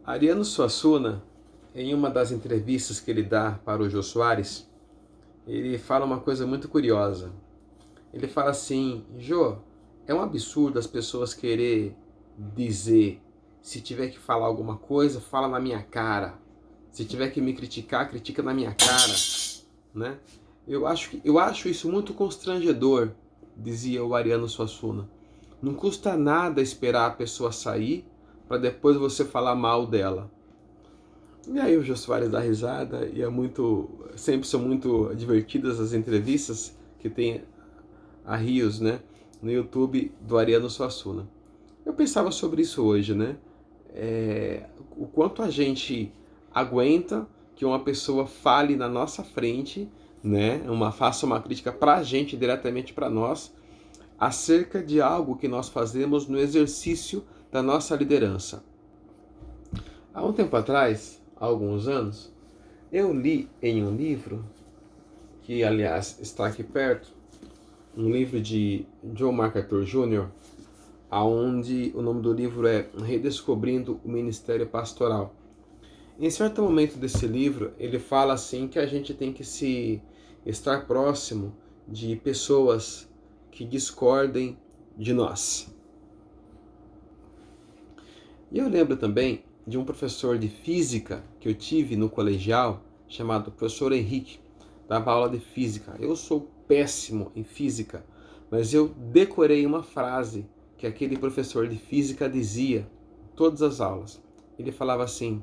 Ariano Suassuna, em uma das entrevistas que ele dá para o Jô Soares, ele fala uma coisa muito curiosa. Ele fala assim: Jô, é um absurdo as pessoas querer dizer, se tiver que falar alguma coisa, fala na minha cara. Se tiver que me criticar, critica na minha cara, né? Eu acho isso muito constrangedor, dizia o Ariano Suassuna. Não custa nada esperar a pessoa sair para depois você falar mal dela. E aí o Jô Soares dá risada e sempre são muito divertidas as entrevistas que tem a Rios, né, no YouTube do Ariano Suassuna. Eu pensava sobre isso hoje, né? O quanto a gente aguenta que uma pessoa fale na nossa frente, né? Faça uma crítica pra gente, diretamente para nós, acerca de algo que nós fazemos no exercício da nossa liderança. Há um tempo atrás, há alguns anos, eu li em um livro, que aliás está aqui perto, um livro de John MacArthur Jr., onde o nome do livro é Redescobrindo o Ministério Pastoral. Em certo momento desse livro, ele fala assim que a gente tem que estar próximo de pessoas que discordem de nós. E eu lembro também de um professor de física que eu tive no colegial, chamado professor Henrique, dava aula de física. Eu sou péssimo em física, mas eu decorei uma frase que aquele professor de física dizia em todas as aulas. Ele falava assim: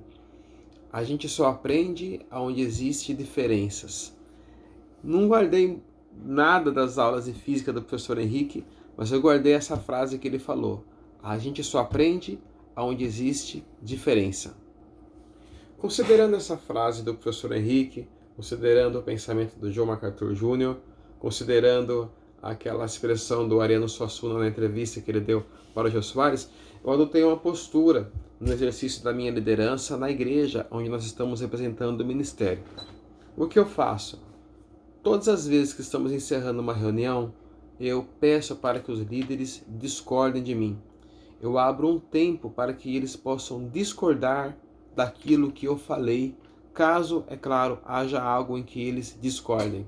a gente só aprende onde existem diferenças. Não guardei nada das aulas de física do professor Henrique, mas eu guardei essa frase que ele falou: a gente só aprende onde existe diferença. Considerando essa frase do professor Henrique, considerando o pensamento do John MacArthur Jr., considerando aquela expressão do Ariano Suassuna na entrevista que ele deu para o Jô Soares, eu adotei uma postura no exercício da minha liderança na igreja onde nós estamos representando o ministério. O que eu faço? Todas as vezes que estamos encerrando uma reunião, eu peço para que os líderes discordem de mim. Eu abro um tempo para que eles possam discordar daquilo que eu falei, caso, é claro, haja algo em que eles discordem.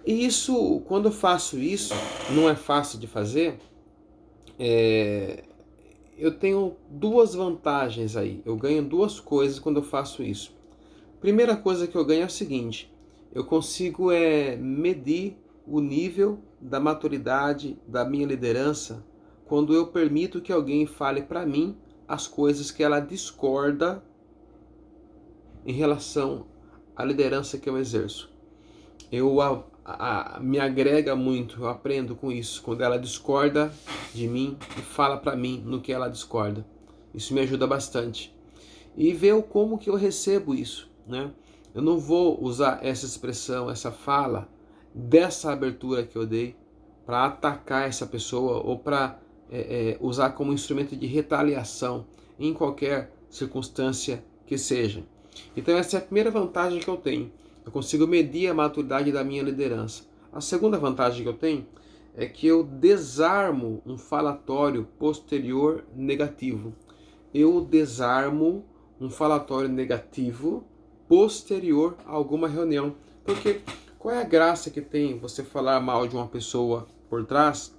E isso, quando eu faço isso, não é fácil de fazer, eu tenho duas vantagens aí. Eu ganho duas coisas quando eu faço isso. Primeira coisa que eu ganho é o seguinte: eu consigo medir o nível da maturidade da minha liderança quando eu permito que alguém fale para mim as coisas que ela discorda em relação à liderança que eu exerço. Me agrega muito, eu aprendo com isso, quando ela discorda de mim e fala para mim no que ela discorda. Isso me ajuda bastante. E ver como que eu recebo isso, né? Eu não vou usar essa expressão, essa fala, dessa abertura que eu dei para atacar essa pessoa ou para usar como instrumento de retaliação em qualquer circunstância que seja. Então essa é a primeira vantagem que eu tenho. Eu consigo medir a maturidade da minha liderança. A segunda vantagem que eu tenho é que eu desarmo um falatório posterior negativo. Eu desarmo um falatório negativo posterior a alguma reunião. Porque qual é a graça que tem você falar mal de uma pessoa por trás,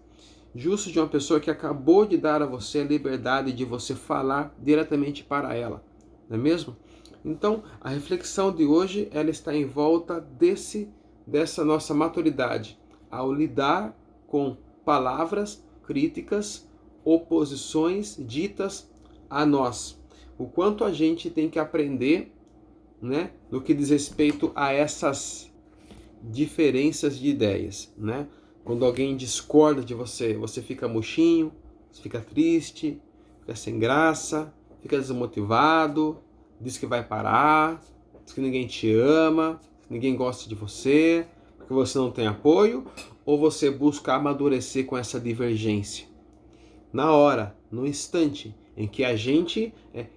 justo de uma pessoa que acabou de dar a você a liberdade de você falar diretamente para ela, não é mesmo? Então, a reflexão de hoje, ela está em volta dessa nossa maturidade ao lidar com palavras críticas, oposições ditas a nós. O quanto a gente tem que aprender, né, no que diz respeito a essas diferenças de ideias, né? Quando alguém discorda de você, você fica murchinho, você fica triste, fica sem graça, fica desmotivado, diz que vai parar, diz que ninguém te ama, ninguém gosta de você, porque você não tem apoio, ou você busca amadurecer com essa divergência. Na hora, no instante em que a gente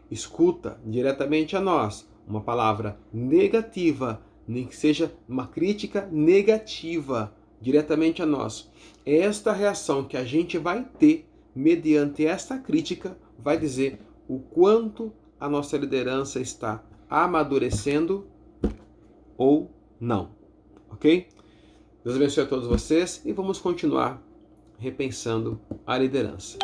escuta diretamente a nós uma palavra negativa, nem que seja uma crítica negativa diretamente a nós, esta reação que a gente vai ter mediante esta crítica vai dizer o quanto a nossa liderança está amadurecendo ou não, ok? Deus abençoe a todos vocês e vamos continuar repensando a liderança.